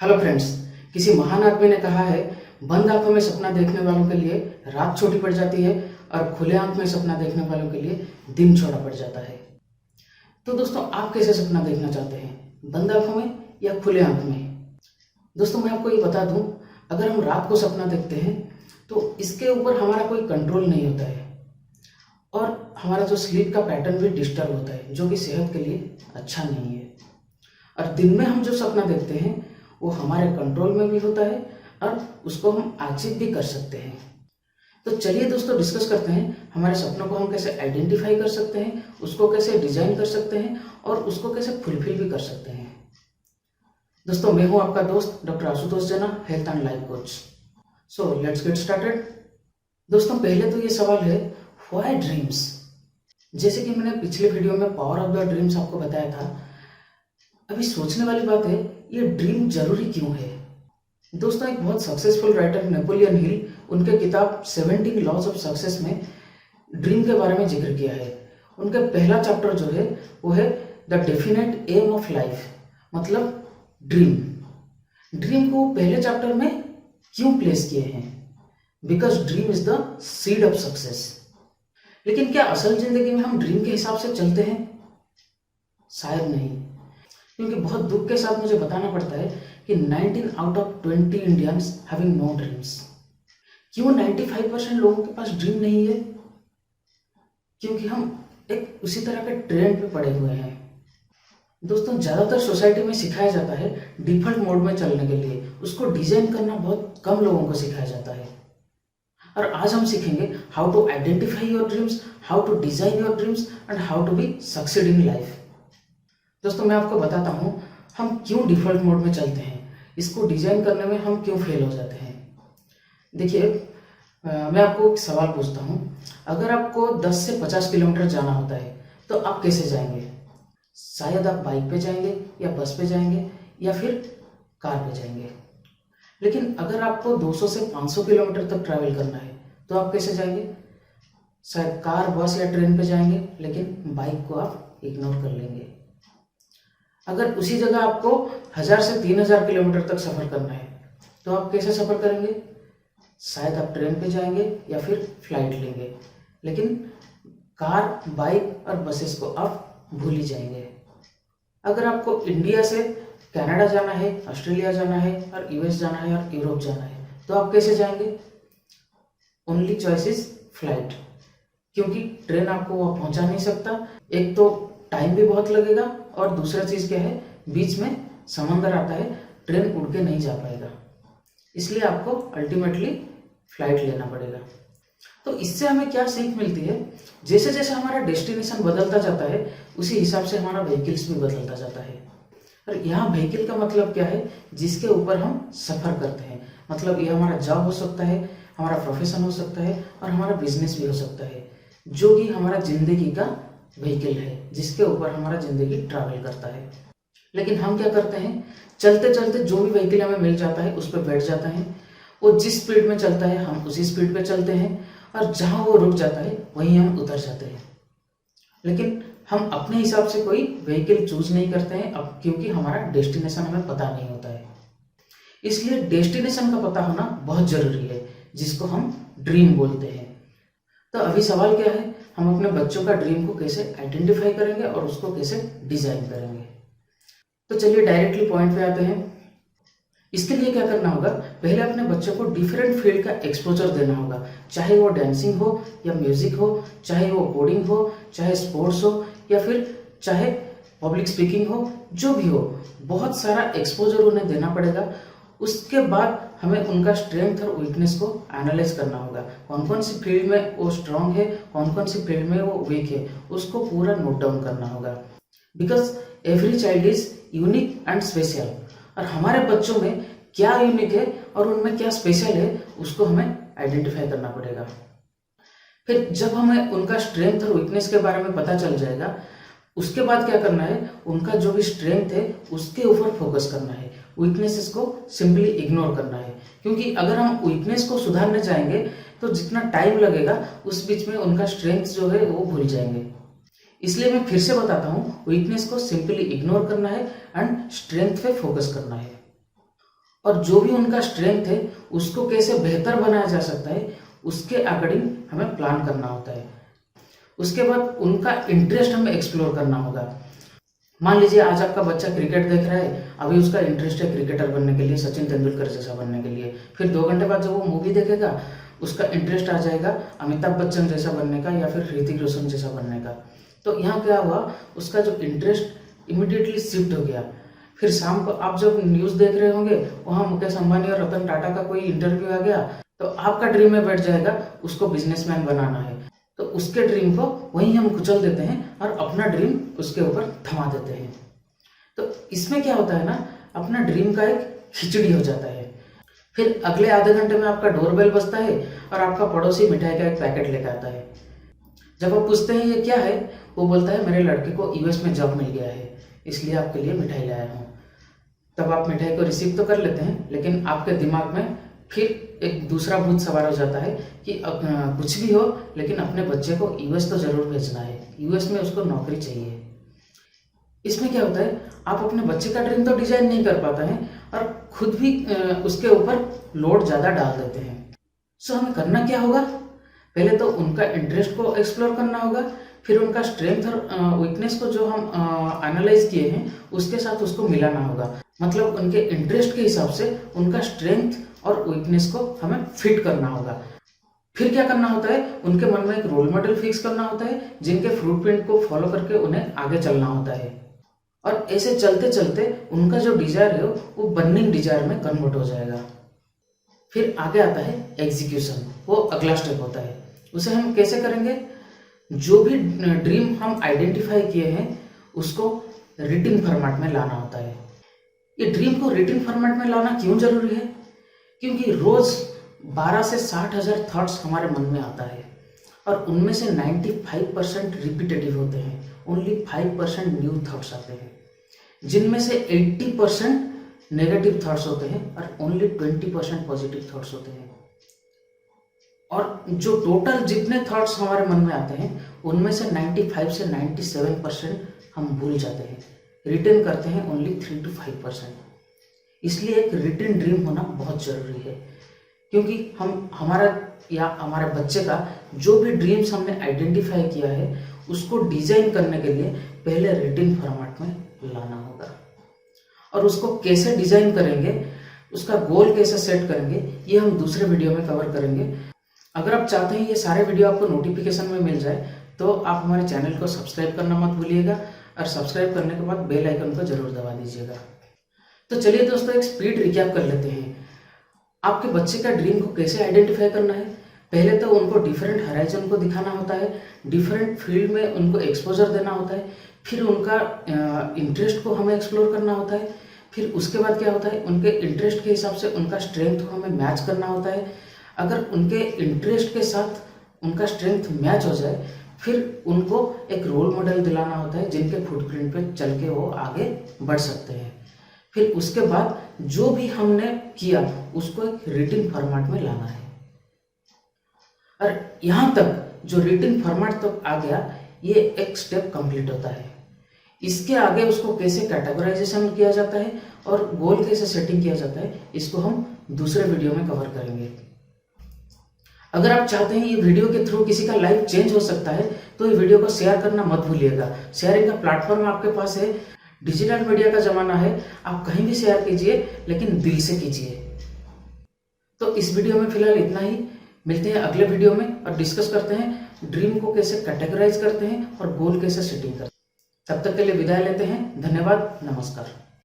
Hello friends. किसी महान आदमी ने कहा है, बंद आंखों में सपना देखने वालों के लिए रात छोटी पड़ जाती है और खुले आंख में सपना देखने वालों के लिए दिन छोटा पड़ जाता है। तो दोस्तों, आप कैसे सपना देखना चाहते हैं, बंद आंखों में या खुले आंख में? दोस्तों, मैं आपको ये बता दूं, अगर हम रात को सपना देखते हैं तो इसके ऊपर हमारा कोई कंट्रोल नहीं होता है और हमारा जो स्लीप का पैटर्न भी डिस्टर्ब होता है, जो कि सेहत के लिए अच्छा नहीं है। और दिन में हम जो सपना देखते हैं वो हमारे कंट्रोल में भी होता है और उसको हम अचीव भी कर सकते हैं। तो चलिए दोस्तों, डिस्कस करते हैं हमारे सपनों को हम कैसे आइडेंटिफाई कर सकते हैं, उसको कैसे डिजाइन कर सकते हैं और उसको कैसे फुलफिल भी कर सकते हैं। दोस्तों, मैं हूं आपका दोस्त डॉक्टर आशुतोष जना, health and life coach. So let's get started. दोस्तों, पहले तो ये सवाल है, व्हाई ड्रीम्स? जैसे कि मैंने पिछले वीडियो में पावर ऑफ द ड्रीम्स आपको बताया था, अभी सोचने वाली बात है, ये ड्रीम जरूरी क्यों है? दोस्तों, एक बहुत सक्सेसफुल राइटर नेपोलियन हिल, उनके किताब 17 लॉज ऑफ सक्सेस में ड्रीम के बारे में जिक्र किया है। उनका पहला चैप्टर जो है वो है the definite aim of life, मतलब ड्रीम। ड्रीम को पहले चैप्टर में क्यों प्लेस किए हैं? Because dream is the seed of success. लेकिन क्या असल जिंदगी में हम ड्रीम के हिसाब से चलते हैं? शायद नहीं, क्योंकि बहुत दुख के साथ मुझे बताना पड़ता है कि 19 out of 20 Indians having know dreams. क्यों 95% लोगों के पास ड्रीम नहीं है? क्योंकि हम एक उसी तरह के ट्रेंड पे पड़े हुए हैं। दोस्तों, ज़्यादातर सोसाइटी में सिखाया जाता है डिफॉल्ट मोड में चलने के लिए, उसको डिजाइन करना बहुत कम लोगों को सिखाया जाता है। और आज हम सीखेंगे how to identify your dreams, how to design your dreams and how to be succeed in life. दोस्तों, मैं आपको बताता हूं हम क्यों डिफॉल्ट मोड में चलते हैं, इसको डिजाइन करने में हम क्यों फेल हो जाते हैं। देखिए, मैं आपको एक सवाल पूछता हूं, अगर आपको 10 से 50 किलोमीटर जाना होता है तो आप कैसे जाएंगे? शायद आप बाइक पे जाएंगे या बस पे जाएंगे या फिर कार पे जाएंगे। लेकिन अगर आपको 200 से 500 किलोमीटर तक ट्रैवल करना है तो आप कैसे जाएंगे? शायद कार, बस या ट्रेन पे जाएंगे, लेकिन बाइक को आप इग्नोर कर लेंगे। अगर उसी जगह आपको 1000 से 3000 किलोमीटर तक सफर करना है तो आप कैसे सफर करेंगे? शायद आप ट्रेन पे जाएंगे या फिर फ्लाइट लेंगे, लेकिन कार, बाइक और बसेस को आप भूल ही जाएंगे। अगर आपको इंडिया से कनाडा जाना है, ऑस्ट्रेलिया जाना है और यूएस जाना है और यूरोप जाना है तो आप कैसे जाएंगे? ओनली चॉइस इज फ्लाइट, क्योंकि ट्रेन आपको वहाँ पहुंचा नहीं सकता। एक तो टाइम भी बहुत लगेगा और दूसरा चीज क्या है, बीच में समंदर आता है, ट्रेन उड़ के नहीं जा पाएगा, इसलिए आपको अल्टीमेटली फ्लाइट लेना पड़ेगा। तो इससे हमें क्या सीख मिलती है? जैसे जैसे हमारा डेस्टिनेशन बदलता जाता है उसी हिसाब से हमारा व्हीकल्स भी बदलता जाता है। और यहाँ व्हीकल का मतलब क्या है? जिसके ऊपर हम सफर करते हैं। मतलब ये हमारा जॉब हो सकता है, हमारा प्रोफेशन हो सकता है और हमारा बिजनेस भी हो सकता है, जो कि हमारा जिंदगी का व्हीकल है, जिसके ऊपर हमारा जिंदगी ट्रैवल करता है। लेकिन हम क्या करते हैं, चलते चलते जो भी व्हीकल हमें मिल जाता है उस पर बैठ जाते हैं। वो जिस स्पीड में चलता है हम उसी स्पीड पे चलते हैं और जहां वो रुक जाता है वहीं हम उतर जाते हैं। लेकिन हम अपने हिसाब से कोई व्हीकल चूज नहीं करते हैं, अब क्योंकि हमारा डेस्टिनेशन हमें पता नहीं होता है। इसलिए डेस्टिनेशन का पता होना बहुत जरूरी है, जिसको हम ड्रीम बोलते हैं। तो अभी सवाल क्या है, हम अपने बच्चों का ड्रीम को कैसे आइडेंटिफाई करेंगे और उसको कैसे डिजाइन करेंगे। तो चलिए डायरेक्टली पॉइंट पे आते हैं। इसके लिए क्या करना होगा, पहले अपने बच्चों को डिफरेंट फील्ड का एक्सपोजर देना होगा, चाहे वो डांसिंग हो या म्यूजिक हो, चाहे वो कोडिंग हो, चाहे स्पोर्ट्स हो या फिर चाहे पब्लिक स्पीकिंग हो, जो भी हो, बहुत सारा एक्सपोजर उन्हें देना पड़ेगा। उसके बाद हमें उनका स्ट्रेंथ और वीकनेस को एनालाइज करना होगा, कौन कौन सी फील्ड में वो स्ट्रांग है, कौन कौन सी फील्ड में वो वीक है, उसको पूरा नोट डाउन करना होगा। Because every child is unique and special, और हमारे बच्चों में क्या यूनिक है और उनमें क्या स्पेशल है उसको हमें आइडेंटिफाई करना पड़ेगा। फिर जब हमें उनका स्ट्रेंथ और वीकनेस के बारे में पता चल जाएगा, उसके बाद क्या करना है, उनका जो भी स्ट्रेंथ है उसके ऊपर फोकस करना है, वीकनेसेस को सिंपली इग्नोर करना है। क्योंकि अगर हम वीकनेस को सुधारने जाएंगे तो जितना टाइम लगेगा उस बीच में उनका स्ट्रेंथ जो है वो भूल जाएंगे। इसलिए मैं फिर से बताता हूँ, वीकनेस को सिंपली इग्नोर करना है एंड स्ट्रेंथ पे फोकस करना है। और जो भी उनका स्ट्रेंथ है उसको कैसे बेहतर बनाया जा सकता है, उसके अकॉर्डिंग हमें प्लान करना होता है। उसके बाद उनका इंटरेस्ट हमें एक्सप्लोर करना होगा। मान लीजिए आज आपका बच्चा क्रिकेट देख रहा है, अभी उसका इंटरेस्ट है क्रिकेटर बनने के लिए, सचिन तेंदुलकर जैसा बनने के लिए। फिर 2 घंटे बाद जब वो मूवी देखेगा उसका इंटरेस्ट आ जाएगा अमिताभ बच्चन जैसा बनने का या फिर ऋतिक रोशन जैसा बनने का। तो यहाँ क्या हुआ, उसका जो इंटरेस्ट इमिडिएटली शिफ्ट हो गया। फिर शाम को आप जब न्यूज़ देख रहे होंगे वहाँ मुकेश अंबानी और रतन टाटा का कोई इंटरव्यू आ गया, तो आपका ड्रीम में बैठ जाएगा उसको बिजनेसमैन बनाना है। तो उसके ड्रीम को वहीं हम कुचल देते हैं और अपना ड्रीम उसके ऊपर थमा देते हैं। तो इसमें क्या होता है ना, अपना ड्रीम का एक खिचड़ी हो जाता है। फिर अगले आधे घंटे में आपका डोरबेल बजता है और आपका पड़ोसी मिठाई का एक पैकेट लेकर आता है। जब आप पूछते हैं ये क्या है, वो बोलता है मेरे लड़के को यूएस में जॉब मिल गया है, इसलिए आपके लिए मिठाई लाया हूँ। तब आप मिठाई को रिसीव तो कर लेते हैं, लेकिन आपके दिमाग में फिर एक दूसरा भूत सवार हो जाता है कि कुछ भी हो लेकिन अपने बच्चे को यूएस तो जरूर भेजना है, यूएस में उसको नौकरी चाहिए। इसमें क्या होता है, आप अपने बच्चे का ड्रीम तो डिजाइन नहीं कर पाते हैं और खुद भी उसके ऊपर लोड ज़्यादा डाल देते हैं। सो हमें करना क्या होगा, पहले तो उनका इंटरेस्ट को एक्सप्लोर करना होगा, फिर उनका स्ट्रेंथ और वीकनेस को जो हम एनालाइज किए हैं उसके साथ उसको मिलाना होगा। मतलब उनके इंटरेस्ट के हिसाब से उनका स्ट्रेंथ और वीकनेस को हमें फिट करना होगा। फिर क्या करना होता है, उनके मन में एक रोल मॉडल फिक्स करना होता है जिनके फ्लूप्रिंट को फॉलो करके उन्हें आगे चलना होता है। और ऐसे चलते चलते उनका जो डिजायर है वो बर्निंग डिजायर में कन्वर्ट हो जाएगा। फिर आगे आता है एग्जीक्यूशन, वो अगला स्टेप होता है। उसे हम कैसे करेंगे, जो भी ड्रीम हम आइडेंटिफाई किए हैं उसको रिटिन फॉर्मेट में लाना होता है। ये ड्रीम को रिटिन फॉर्मेट में लाना क्यों जरूरी है, क्योंकि रोज 12 से 60,000 थॉट्स हमारे मन में आता है और उनमें से 95% रिपीटेटिव होते हैं, ओनली 5% न्यू थॉट्स आते हैं, जिनमें से 80% नेगेटिव थॉट्स होते हैं और ओनली 20% पॉजिटिव थॉट्स होते हैं। और जो टोटल जितने थॉट्स हमारे मन में आते हैं उनमें से 95 से 97% हम भूल जाते हैं, रिटेन करते हैं ओनली 3 to 5%। इसलिए एक रिटेन ड्रीम होना बहुत जरूरी है, क्योंकि हम हमारा या हमारे बच्चे का जो भी ड्रीम्स हमने आइडेंटिफाई किया है उसको डिजाइन करने के लिए पहले रिटेन फॉर्मेट में लाना होगा। और उसको कैसे डिजाइन करेंगे, उसका गोल कैसे सेट करेंगे, ये हम दूसरे वीडियो में कवर करेंगे। अगर आप चाहते हैं ये सारे वीडियो आपको नोटिफिकेशन में मिल जाए तो आप हमारे चैनल को सब्सक्राइब करना मत भूलिएगा और सब्सक्राइब करने के बाद बेल आइकन को जरूर दबा दीजिएगा। तो चलिए दोस्तों, एक स्पीड रिकैप कर लेते हैं। आपके बच्चे का ड्रीम को कैसे आइडेंटिफाई करना है, पहले तो उनको डिफरेंट हराइजन को दिखाना होता है, डिफरेंट फील्ड में उनको एक्सपोजर देना होता है, फिर उनका इंटरेस्ट को हमें एक्सप्लोर करना होता है, फिर उसके बाद क्या होता है, उनके इंटरेस्ट के हिसाब से उनका स्ट्रेंथ को हमें मैच करना होता है। अगर उनके इंटरेस्ट के साथ उनका स्ट्रेंथ मैच हो जाए फिर उनको एक रोल मॉडल दिलाना होता है जिनके फुटप्रिंट पे चल के वो आगे बढ़ सकते हैं। फिर उसके बाद जो भी हमने किया उसको एक रिटिन फॉर्मेट में लाना है। और यहाँ तक जो रिटिन फॉर्मेट तक आ गया, ये एक स्टेप कंप्लीट होता है। इसके आगे उसको कैसे कैटेगराइजेशन किया जाता है और गोल कैसे सेटिंग किया जाता है, इसको हम दूसरे वीडियो में कवर करेंगे। अगर आप चाहते हैं ये वीडियो के थ्रू किसी का लाइफ चेंज हो सकता है तो ये वीडियो को शेयर करना मत भूलिएगा। शेयरिंग का प्लेटफॉर्म आपके पास है, डिजिटल मीडिया का जमाना है, आप कहीं भी शेयर कीजिए लेकिन दिल से कीजिए। तो इस वीडियो में फिलहाल इतना ही, मिलते हैं अगले वीडियो में और डिस्कस करते हैं ड्रीम को कैसे कैटेगराइज करते हैं और गोल कैसे सेटिंग करते हैं। तब तक के लिए विदाई लेते हैं, धन्यवाद, नमस्कार।